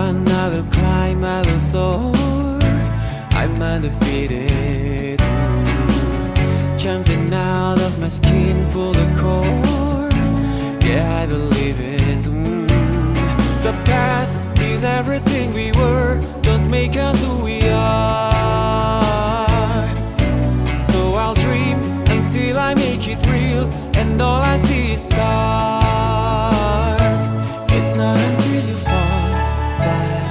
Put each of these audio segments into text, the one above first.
run, I will climb, I will soar. I'm undefeated. Jumping out of my skin, pull the cord. Yeah, I believe it. The past is everything we were. Don't make us who we are. So I'll dream until I make it real, and all I see is stars. It's not until you fall that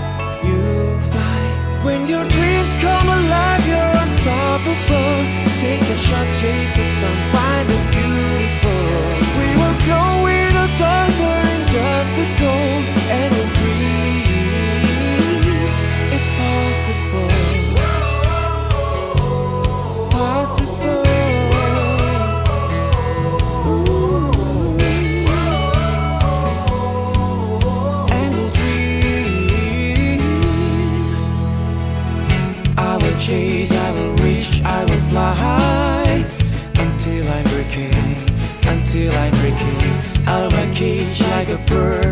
you fly. When your dreams come alive, you're unstoppable. Take a shot, chase the sun, find the beautiful. We will glow with the dawn, turning dust to gold, and we'll dream it possible. Possible. And we'll dream. I will chase, I will reach, I will fly until I'm breaking out of my cage like a bird.